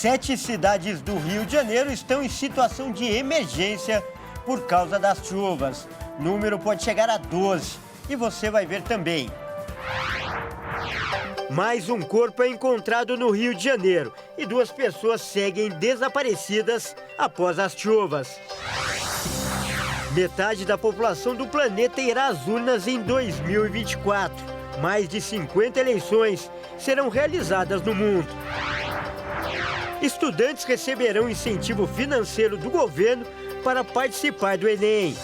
7 cidades do Rio de Janeiro estão em situação de emergência por causa das chuvas. O número pode chegar a 12 e você vai ver também. Mais um corpo é encontrado no Rio de Janeiro e 2 pessoas seguem desaparecidas após as chuvas. Metade da população do planeta irá às urnas em 2024. Mais de 50 eleições serão realizadas no mundo. Estudantes receberão incentivo financeiro do governo para participar do Enem.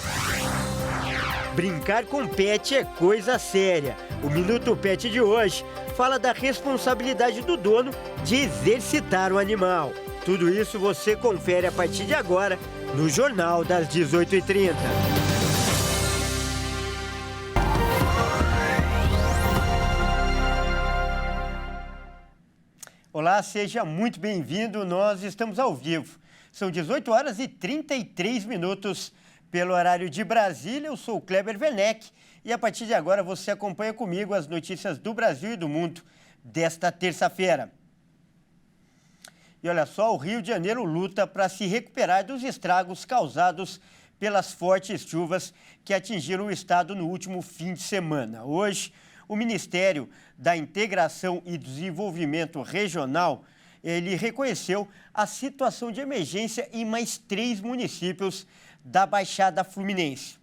Brincar com pet é coisa séria. O Minuto Pet de hoje fala da responsabilidade do dono de exercitar o animal. Tudo isso você confere a partir de agora no Jornal das 18h30. Olá, seja muito bem-vindo. Nós estamos ao vivo. São 18 horas e 33 minutos pelo horário de Brasília. Eu sou o Kleber Werneck e a partir de agora você acompanha comigo as notícias do Brasil e do mundo desta terça-feira. E olha só, o Rio de Janeiro luta para se recuperar dos estragos causados pelas fortes chuvas que atingiram o estado no último fim de semana. Hoje, o Ministério da Integração e Desenvolvimento Regional, ele reconheceu a situação de emergência em mais 3 municípios da Baixada Fluminense.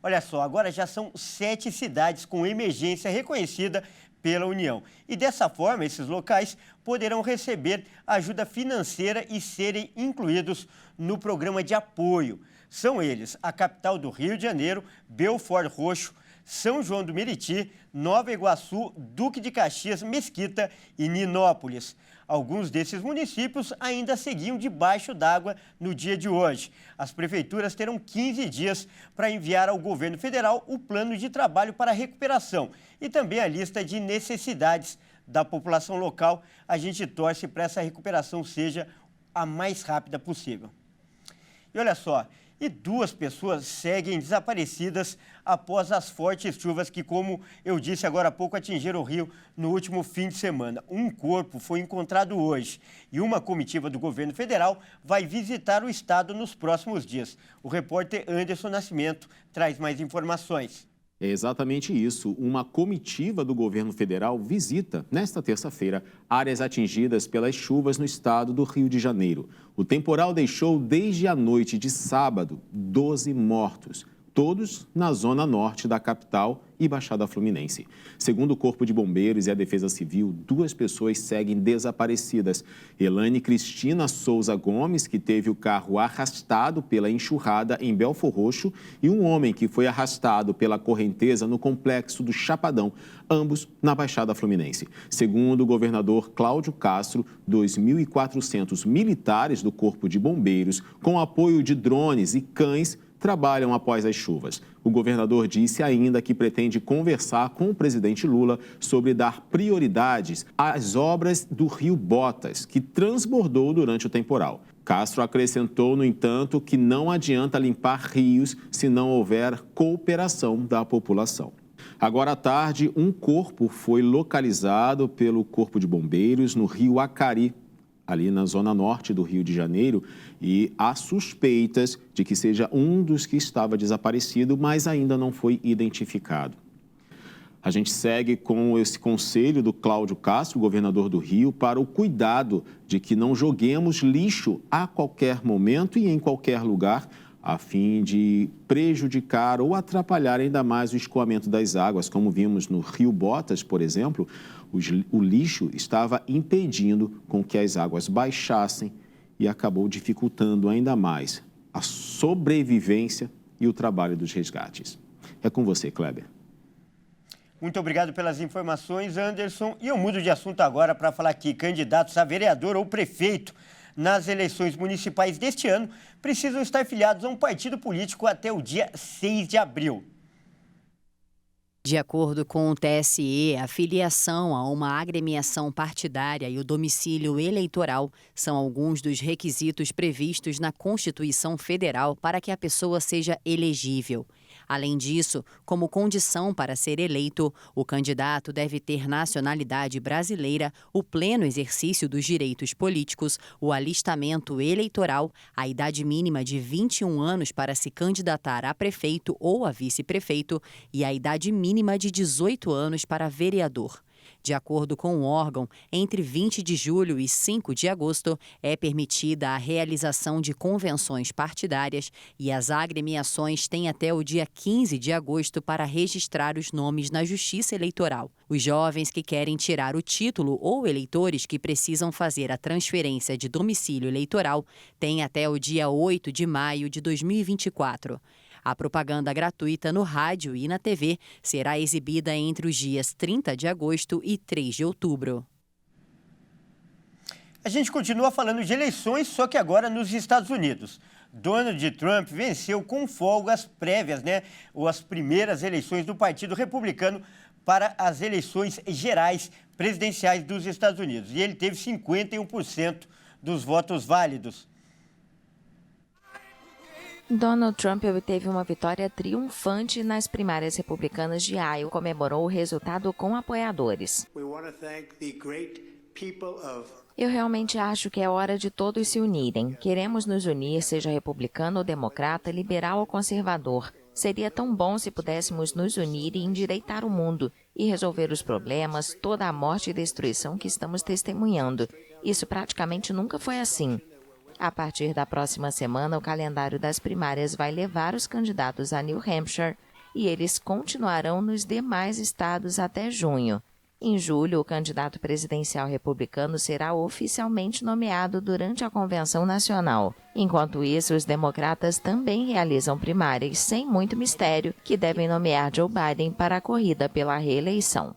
Olha só, agora já são 7 cidades com emergência reconhecida pela União. E dessa forma, esses locais poderão receber ajuda financeira e serem incluídos no programa de apoio. São eles a capital do Rio de Janeiro, Belford Roxo, São João do Meriti, Nova Iguaçu, Duque de Caxias, Mesquita e Ninópolis. Alguns desses municípios ainda seguiam debaixo d'água no dia de hoje. As prefeituras terão 15 dias para enviar ao governo federal o plano de trabalho para a recuperação e também a lista de necessidades da população local. A gente torce para essa recuperação seja a mais rápida possível. E olha só, e 2 pessoas seguem desaparecidas após as fortes chuvas que, como eu disse agora há pouco, atingiram o Rio no último fim de semana. Um corpo foi encontrado hoje e uma comitiva do governo federal vai visitar o estado nos próximos dias. O repórter Anderson Nascimento traz mais informações. É exatamente isso. Uma comitiva do governo federal visita, nesta terça-feira, áreas atingidas pelas chuvas no estado do Rio de Janeiro. O temporal deixou, desde a noite de sábado, 12 mortos, todos na zona norte da capital e Baixada Fluminense. Segundo o Corpo de Bombeiros e a Defesa Civil, 2 pessoas seguem desaparecidas. Elane Cristina Souza Gomes, que teve o carro arrastado pela enxurrada em Belford Roxo, e um homem que foi arrastado pela correnteza no complexo do Chapadão, ambos na Baixada Fluminense. Segundo o governador Cláudio Castro, 2.400 militares do Corpo de Bombeiros, com apoio de drones e cães, trabalham após as chuvas. O governador disse ainda que pretende conversar com o presidente Lula sobre dar prioridades às obras do Rio Botas, que transbordou durante o temporal. Castro acrescentou, no entanto, que não adianta limpar rios se não houver cooperação da população. Agora à tarde, um corpo foi localizado pelo Corpo de Bombeiros no Rio Acari, ali na zona norte do Rio de Janeiro, e há suspeitas de que seja um dos que estava desaparecido, mas ainda não foi identificado. A gente segue com esse conselho do Cláudio Castro, governador do Rio, para o cuidado de que não joguemos lixo a qualquer momento e em qualquer lugar, a fim de prejudicar ou atrapalhar ainda mais o escoamento das águas. Como vimos no Rio Botas, por exemplo, o lixo estava impedindo com que as águas baixassem e acabou dificultando ainda mais a sobrevivência e o trabalho dos resgates. É com você, Kleber. Muito obrigado pelas informações, Anderson. E eu mudo de assunto agora para falar que candidatos a vereador ou prefeito nas eleições municipais deste ano precisam estar filiados a um partido político até o dia 6 de abril. De acordo com o TSE, a filiação a uma agremiação partidária e o domicílio eleitoral são alguns dos requisitos previstos na Constituição Federal para que a pessoa seja elegível. Além disso, como condição para ser eleito, o candidato deve ter nacionalidade brasileira, o pleno exercício dos direitos políticos, o alistamento eleitoral, a idade mínima de 21 anos para se candidatar a prefeito ou a vice-prefeito e a idade mínima de 18 anos para vereador. De acordo com o órgão, entre 20 de julho e 5 de agosto é permitida a realização de convenções partidárias e as agremiações têm até o dia 15 de agosto para registrar os nomes na Justiça Eleitoral. Os jovens que querem tirar o título ou eleitores que precisam fazer a transferência de domicílio eleitoral têm até o dia 8 de maio de 2024. A propaganda gratuita no rádio e na TV será exibida entre os dias 30 de agosto e 3 de outubro. A gente continua falando de eleições, só que agora nos Estados Unidos. Donald Trump venceu com folga as prévias, ou as primeiras eleições do Partido Republicano para as eleições gerais presidenciais dos Estados Unidos. E ele teve 51% dos votos válidos. Donald Trump obteve uma vitória triunfante nas primárias republicanas de Iowa e comemorou o resultado com apoiadores. Eu realmente acho que é hora de todos se unirem. Queremos nos unir, seja republicano ou democrata, liberal ou conservador. Seria tão bom se pudéssemos nos unir e endireitar o mundo e resolver os problemas, toda a morte e destruição que estamos testemunhando. Isso praticamente nunca foi assim. A partir da próxima semana, o calendário das primárias vai levar os candidatos a New Hampshire e eles continuarão nos demais estados até junho. Em julho, o candidato presidencial republicano será oficialmente nomeado durante a Convenção Nacional. Enquanto isso, os democratas também realizam primárias sem muito mistério que devem nomear Joe Biden para a corrida pela reeleição.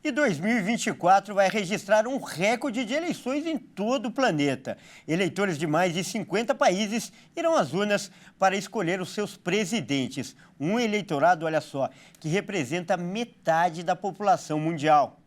E 2024 vai registrar um recorde de eleições em todo o planeta. Eleitores de mais de 50 países irão às urnas para escolher os seus presidentes. Um eleitorado, olha só, que representa metade da população mundial.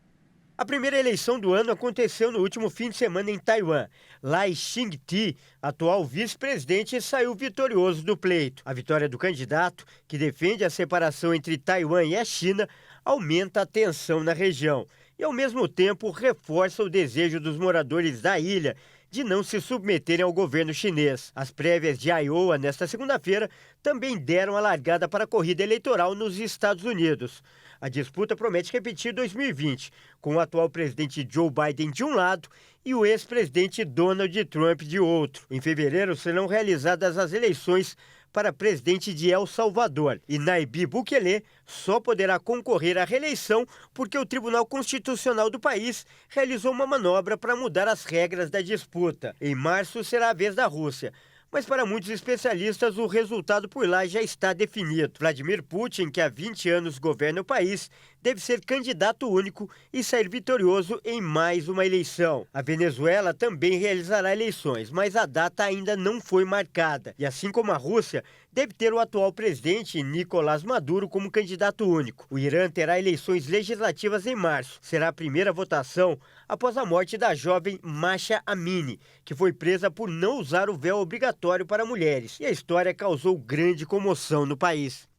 A primeira eleição do ano aconteceu no último fim de semana em Taiwan. Lai Ching-te, atual vice-presidente, saiu vitorioso do pleito. A vitória do candidato, que defende a separação entre Taiwan e a China, aumenta a tensão na região e, ao mesmo tempo, reforça o desejo dos moradores da ilha de não se submeterem ao governo chinês. As prévias de Iowa, nesta segunda-feira, também deram a largada para a corrida eleitoral nos Estados Unidos. A disputa promete repetir 2020, com o atual presidente Joe Biden de um lado e o ex-presidente Donald Trump de outro. Em fevereiro serão realizadas as eleições para presidente de El Salvador. E Nayib Bukele só poderá concorrer à reeleição porque o Tribunal Constitucional do país realizou uma manobra para mudar as regras da disputa. Em março será a vez da Rússia. Mas para muitos especialistas, o resultado por lá já está definido. Vladimir Putin, que há 20 anos governa o país, deve ser candidato único e sair vitorioso em mais uma eleição. A Venezuela também realizará eleições, mas a data ainda não foi marcada. E assim como a Rússia, deve ter o atual presidente Nicolás Maduro como candidato único. O Irã terá eleições legislativas em março. Será a primeira votação após a morte da jovem Masha Amini, que foi presa por não usar o véu obrigatório para mulheres. E a história causou grande comoção no país.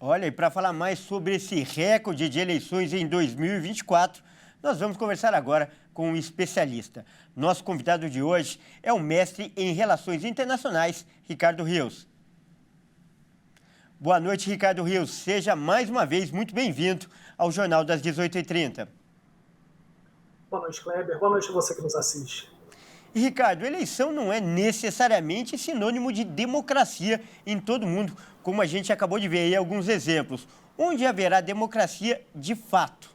Olha, e para falar mais sobre esse recorde de eleições em 2024, nós vamos conversar agora com um especialista. Nosso convidado de hoje é o mestre em Relações Internacionais, Ricardo Rios. Boa noite, Ricardo Rios. Seja mais uma vez muito bem-vindo ao Jornal das 18h30. Boa noite, Kleber. Boa noite a você que nos assiste. E, Ricardo, eleição não é necessariamente sinônimo de democracia em todo o mundo, como a gente acabou de ver aí alguns exemplos. Onde haverá democracia de fato?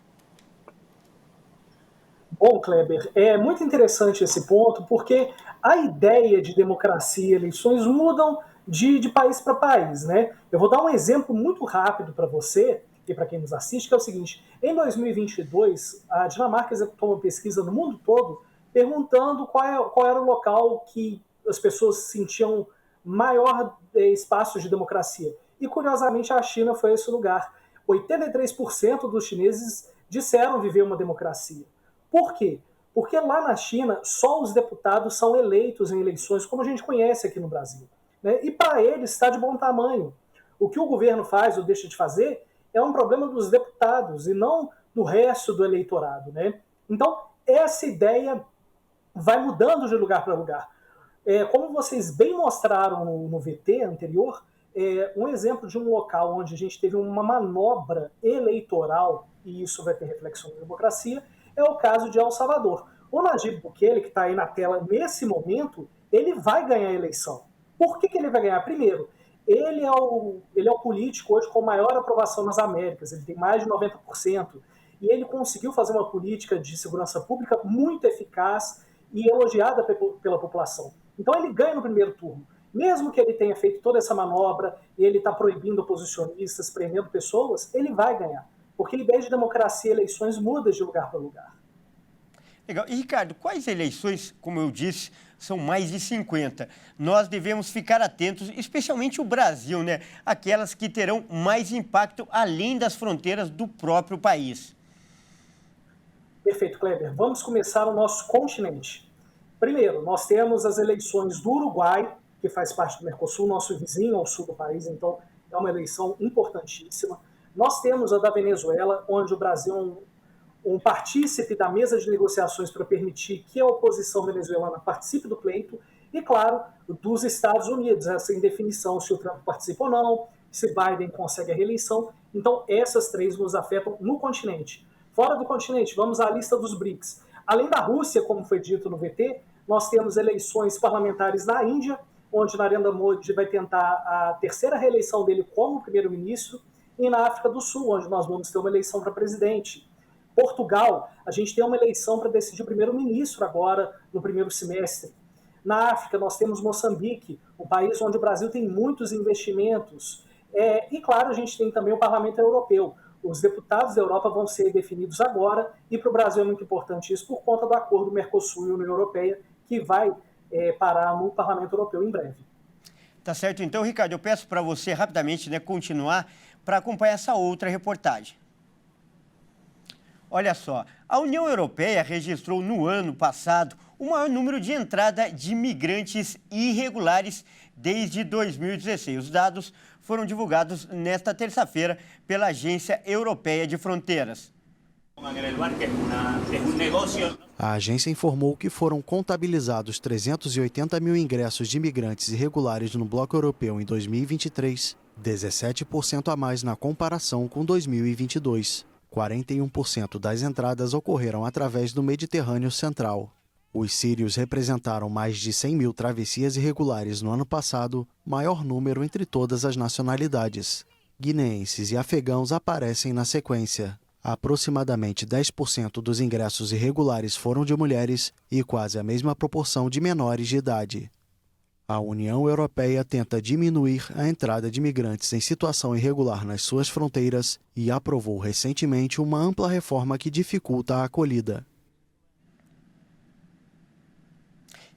Bom, Kleber, é muito interessante esse ponto, porque a ideia de democracia e eleições mudam de país para país, né? Eu vou dar um exemplo muito rápido para você e para quem nos assiste, que é o seguinte. Em 2022, a Dinamarca executou uma pesquisa no mundo todo perguntando qual era o local que as pessoas sentiam maior espaço de democracia. E, curiosamente, a China foi esse lugar. 83% dos chineses disseram viver uma democracia. Por quê? Porque lá na China, só os deputados são eleitos em eleições, como a gente conhece aqui no Brasil. Né? E para eles está de bom tamanho. O que o governo faz ou deixa de fazer é um problema dos deputados e não do resto do eleitorado. Né? Então, essa ideia vai mudando de lugar para lugar. Como vocês bem mostraram no VT anterior, um exemplo de um local onde a gente teve uma manobra eleitoral, e isso vai ter reflexão na democracia, é o caso de El Salvador. O Nayib Bukele, que está aí na tela nesse momento, ele vai ganhar a eleição. Por que ele vai ganhar? Primeiro, ele é o político hoje com maior aprovação nas Américas, ele tem mais de 90%, e ele conseguiu fazer uma política de segurança pública muito eficaz e elogiada pela população. Então ele ganha no primeiro turno. Mesmo que ele tenha feito toda essa manobra e ele está proibindo oposicionistas, prendendo pessoas, ele vai ganhar. Porque a ideia de democracia e eleições muda de lugar para lugar. Legal. E, Ricardo, quais eleições, como eu disse, são mais de 50? Nós devemos ficar atentos, especialmente o Brasil, né? Aquelas que terão mais impacto além das fronteiras do próprio país. Perfeito, Kleber. Vamos começar o nosso continente. Primeiro, nós temos as eleições do Uruguai, que faz parte do Mercosul, nosso vizinho ao sul do país, então é uma eleição importantíssima. Nós temos a da Venezuela, onde o Brasil é um partícipe da mesa de negociações para permitir que a oposição venezuelana participe do pleito, e, claro, dos Estados Unidos, essa indefinição se o Trump participa ou não, se Biden consegue a reeleição. Então, essas três nos afetam no continente. Fora do continente, vamos à lista dos BRICS. Além da Rússia, como foi dito no VT, nós temos eleições parlamentares na Índia, onde Narendra Modi vai tentar a terceira reeleição dele como primeiro-ministro, e na África do Sul, onde nós vamos ter uma eleição para presidente. Portugal, a gente tem uma eleição para decidir o primeiro-ministro agora, no primeiro semestre. Na África, nós temos Moçambique, um país onde o Brasil tem muitos investimentos. E, claro, a gente tem também o Parlamento Europeu. Os deputados da Europa vão ser definidos agora, e para o Brasil é muito importante isso por conta do acordo Mercosul e União Europeia, que vai parar no Parlamento Europeu em breve. Tá certo. Então, Ricardo, eu peço para você rapidamente, né, continuar para acompanhar essa outra reportagem. Olha só, a União Europeia registrou no ano passado o maior número de entrada de imigrantes irregulares desde 2016. Os dados foram divulgados nesta terça-feira pela Agência Europeia de Fronteiras. A agência informou que foram contabilizados 380 mil ingressos de imigrantes irregulares no bloco europeu em 2023, 17% a mais na comparação com 2022. 41% das entradas ocorreram através do Mediterrâneo Central. Os sírios representaram mais de 100 mil travessias irregulares no ano passado, maior número entre todas as nacionalidades. Guineenses e afegãos aparecem na sequência. Aproximadamente 10% dos ingressos irregulares foram de mulheres e quase a mesma proporção de menores de idade. A União Europeia tenta diminuir a entrada de imigrantes em situação irregular nas suas fronteiras e aprovou recentemente uma ampla reforma que dificulta a acolhida.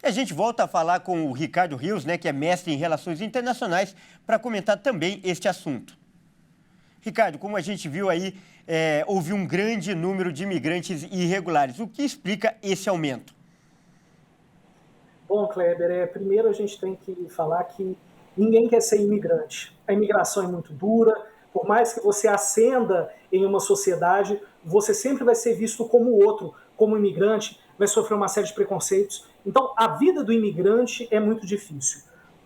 E a gente volta a falar com o Ricardo Rios, né, que é mestre em Relações Internacionais, para comentar também este assunto. Ricardo, como a gente viu aí, houve um grande número de imigrantes irregulares. O que explica esse aumento? Bom, Kleber, primeiro a gente tem que falar que ninguém quer ser imigrante. A imigração é muito dura, por mais que você ascenda em uma sociedade, você sempre vai ser visto como outro, como imigrante, vai sofrer uma série de preconceitos. Então, a vida do imigrante é muito difícil.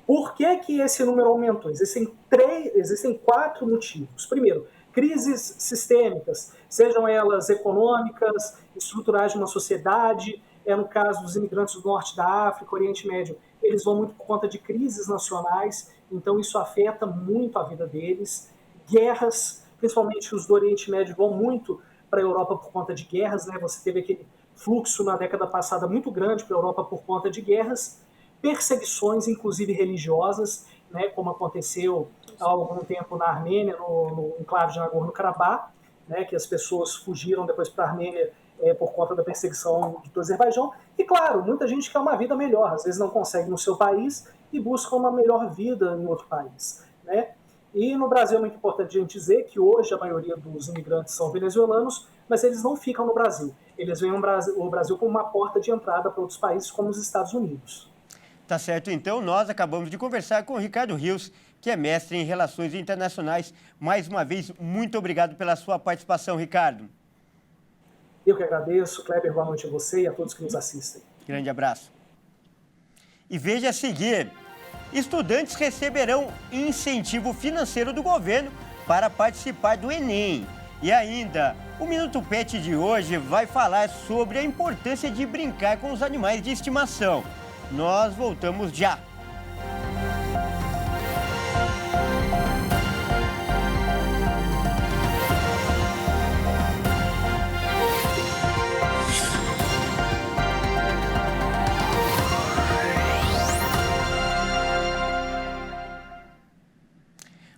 Por que que esse número aumentou? Existem 4 motivos. Primeiro, crises sistêmicas, sejam elas econômicas, estruturais de uma sociedade. No caso dos imigrantes do norte da África, Oriente Médio, eles vão muito por conta de crises nacionais, então isso afeta muito a vida deles. Guerras, principalmente os do Oriente Médio, vão muito para a Europa por conta de guerras, né? Você teve aquele fluxo na década passada muito grande para a Europa por conta de guerras. Perseguições, inclusive religiosas, né? Como aconteceu há algum tempo na Armênia, no enclave de Nagorno-Karabakh, né? Que as pessoas fugiram depois para a Armênia por conta da perseguição do Azerbaijão. E, claro, muita gente quer uma vida melhor, às vezes não consegue no seu país e busca uma melhor vida em outro país. Né? E no Brasil é muito importante a gente dizer que hoje a maioria dos imigrantes são venezuelanos, mas eles não ficam no Brasil. Eles veem o Brasil como uma porta de entrada para outros países, como os Estados Unidos. Tá certo, então. Nós acabamos de conversar com o Ricardo Rios, que é mestre em Relações Internacionais. Mais uma vez, muito obrigado pela sua participação, Ricardo. Eu que agradeço. Kleber, boa noite a você e a todos que nos assistem. Grande abraço. E veja a seguir. Estudantes receberão incentivo financeiro do governo para participar do Enem. E ainda, o Minuto Pet de hoje vai falar sobre a importância de brincar com os animais de estimação. Nós voltamos já.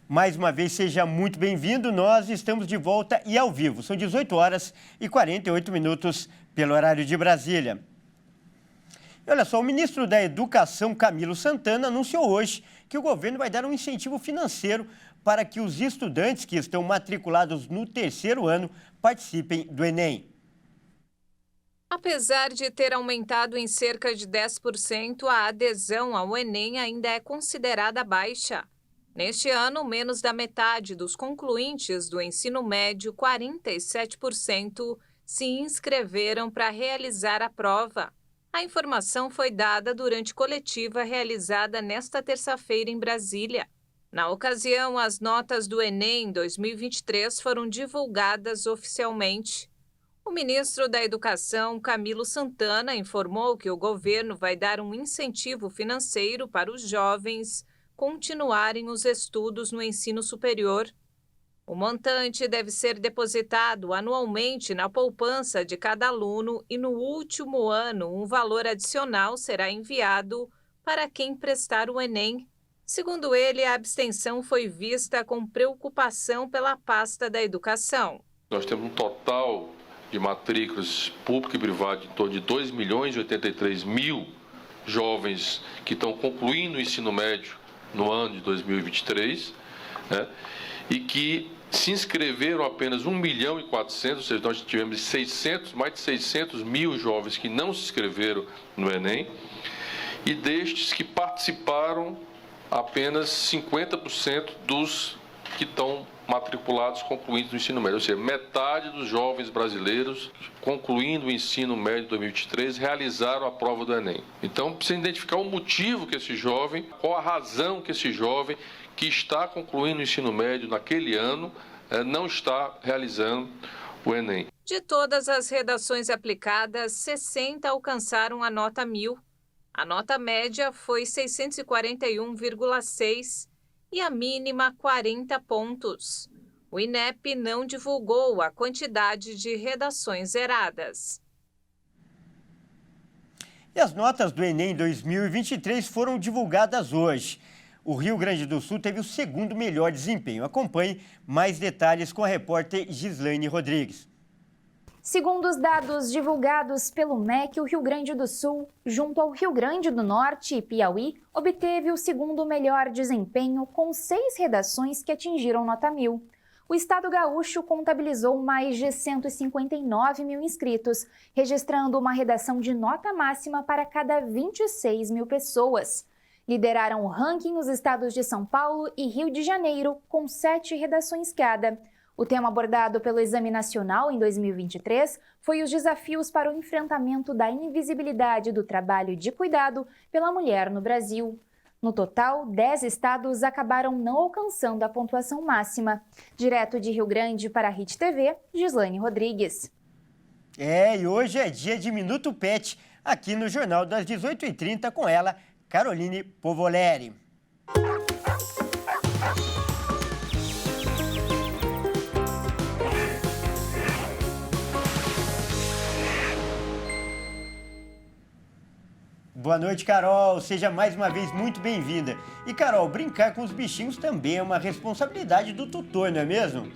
Mais uma vez, seja muito bem-vindo. Nós estamos de volta e ao vivo. São 18 horas e 48 minutos pelo horário de Brasília. E olha só, o ministro da Educação, Camilo Santana, anunciou hoje que o governo vai dar um incentivo financeiro para que os estudantes que estão matriculados no terceiro ano participem do Enem. Apesar de ter aumentado em cerca de 10%, a adesão ao Enem ainda é considerada baixa. Neste ano, menos da metade dos concluintes do ensino médio, 47%, se inscreveram para realizar a prova. A informação foi dada durante coletiva realizada nesta terça-feira em Brasília. Na ocasião, as notas do Enem 2023 foram divulgadas oficialmente. O ministro da Educação, Camilo Santana, informou que o governo vai dar um incentivo financeiro para os jovens continuarem os estudos no ensino superior. O montante deve ser depositado anualmente na poupança de cada aluno e no último ano um valor adicional será enviado para quem prestar o Enem. Segundo ele, a abstenção foi vista com preocupação pela pasta da educação. Nós temos um total de matrículas público e privado em torno de 2.083.000 jovens que estão concluindo o ensino médio no ano de 2023, né, e que se inscreveram apenas 1.400.000, ou seja, nós tivemos mais de 600 mil jovens que não se inscreveram no Enem, e destes que participaram, apenas 50% dos que estão matriculados concluindo o ensino médio, ou seja, metade dos jovens brasileiros concluindo o ensino médio de 2023 realizaram a prova do Enem. Então, precisa identificar o motivo que esse jovem, qual a razão que esse jovem que está concluindo o ensino médio naquele ano não está realizando o Enem. De todas as redações aplicadas, 60 alcançaram a nota 1000. A nota média foi 641,6 e a mínima 40 pontos. O INEP não divulgou a quantidade de redações zeradas. E as notas do Enem 2023 foram divulgadas hoje. O Rio Grande do Sul teve o segundo melhor desempenho. Acompanhe mais detalhes com a repórter Gislaine Rodrigues. Segundo os dados divulgados pelo MEC, o Rio Grande do Sul, junto ao Rio Grande do Norte e Piauí, obteve o segundo melhor desempenho com 6 redações que atingiram nota 1000. O estado gaúcho contabilizou mais de 159 mil inscritos, registrando uma redação de nota máxima para cada 26 mil pessoas. Lideraram o ranking os estados de São Paulo e Rio de Janeiro, com 7 redações cada. O tema abordado pelo Exame Nacional em 2023 foi os desafios para o enfrentamento da invisibilidade do trabalho de cuidado pela mulher no Brasil. No total, 10 estados acabaram não alcançando a pontuação máxima. Direto de Rio Grande para a Hit TV, Gislaine Rodrigues. E hoje é dia de Minuto Pet, aqui no Jornal das 18h30, com ela, Caroline Povoleri. Boa noite, Carol. Seja mais uma vez muito bem-vinda. E, Carol, brincar com os bichinhos também é uma responsabilidade do tutor, não é mesmo?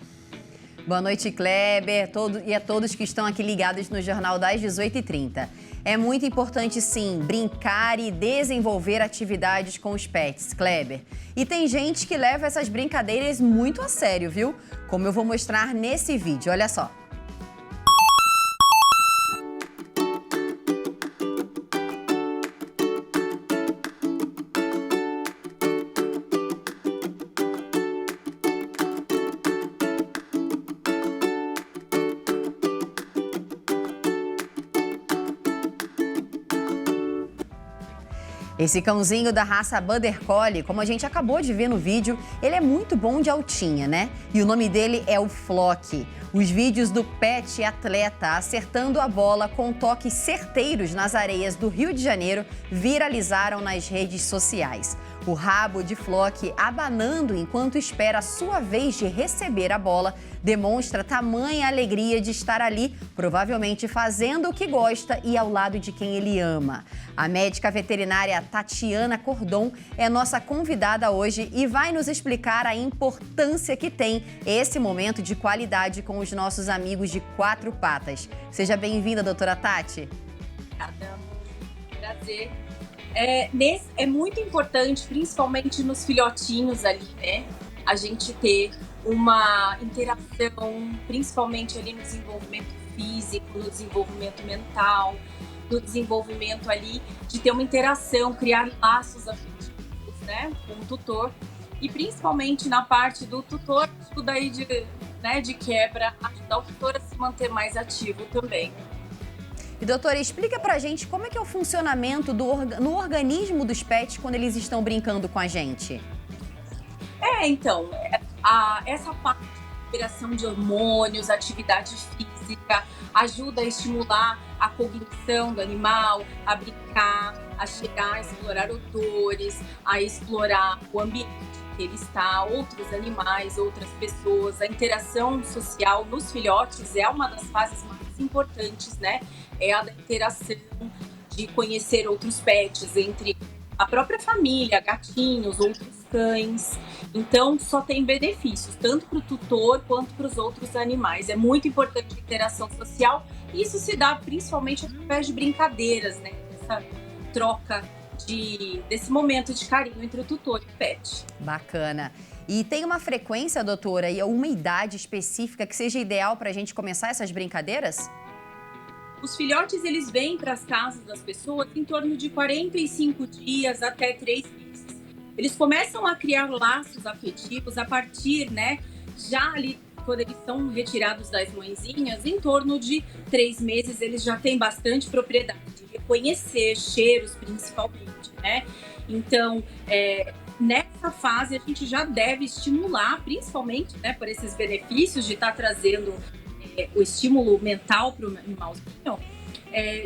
Boa noite, Kleber, e a todos que estão aqui ligados no Jornal das 18h30. É muito importante, sim, brincar e desenvolver atividades com os pets, Kleber. E tem gente que leva essas brincadeiras muito a sério, viu? Como eu vou mostrar nesse vídeo, olha só. Esse cãozinho da raça Border Collie, como a gente acabou de ver no vídeo, ele é muito bom de altinha, né? E o nome dele é o Flock. Os vídeos do pet atleta acertando a bola com toques certeiros nas areias do Rio de Janeiro viralizaram nas redes sociais. O rabo de Flock abanando enquanto espera a sua vez de receber a bola demonstra tamanha alegria de estar ali, provavelmente fazendo o que gosta e ao lado de quem ele ama. A médica veterinária Tatiana Cordon é nossa convidada hoje e vai nos explicar a importância que tem esse momento de qualidade com os nossos amigos de quatro patas. Seja bem-vinda, doutora Tati. Obrigada. Prazer. É muito importante, principalmente nos filhotinhos ali, né? A gente ter uma interação, principalmente ali no desenvolvimento físico, no desenvolvimento mental, no desenvolvimento ali de ter uma interação, criar laços afetivos, né, com o tutor. E principalmente na parte do tutor, tudo aí de quebra, ajudar o tutor a se manter mais ativo também. E, doutora, explica pra gente como é que é o funcionamento no organismo dos pets quando eles estão brincando com a gente. Então, essa parte de liberação de hormônios, atividade física, ajuda a estimular a cognição do animal, a brincar, a chegar, a explorar odores, a explorar o ambiente que ele está, outros animais, outras pessoas. A interação social nos filhotes é uma das fases mais importantes, né? É a da interação, de conhecer outros pets, entre a própria família, gatinhos, outros cães. Então, só tem benefícios, tanto para o tutor quanto para os outros animais. É muito importante a interação social. Isso se dá principalmente através de brincadeiras, né? Essa troca desse momento de carinho entre o tutor e o pet. Bacana. E tem uma frequência, doutora, e uma idade específica que seja ideal para a gente começar essas brincadeiras? Os filhotes, eles vêm para as casas das pessoas em torno de 45 dias até 3 meses. Eles começam a criar laços afetivos a partir, né, já ali, quando eles são retirados das mãezinhas, em torno de 3 meses, eles já têm bastante propriedade de reconhecer cheiros, principalmente, né? Então, nessa fase, a gente já deve estimular, principalmente, né, por esses benefícios de estar trazendo o estímulo mental para o animalzinho,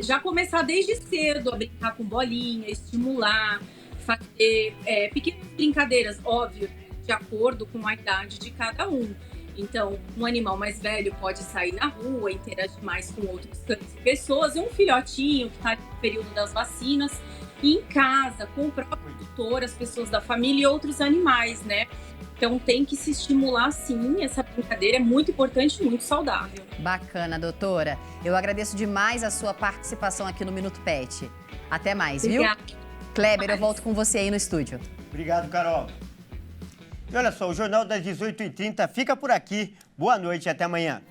já começar desde cedo a brincar com bolinha, estimular, fazer pequenas brincadeiras, óbvio, de acordo com a idade de cada um. Então, um animal mais velho pode sair na rua, interagir mais com outros cães e pessoas, e um filhotinho que está no período das vacinas, e em casa, com o próprio tutor, as pessoas da família e outros animais, né? Então, tem que se estimular, sim. Essa brincadeira é muito importante e muito saudável. Bacana, doutora. Eu agradeço demais a sua participação aqui no Minuto Pet. Até mais, Obrigada. Viu? Kleber, eu volto com você aí no estúdio. Obrigado, Carol. E olha só, o Jornal das 18h30 fica por aqui. Boa noite e até amanhã.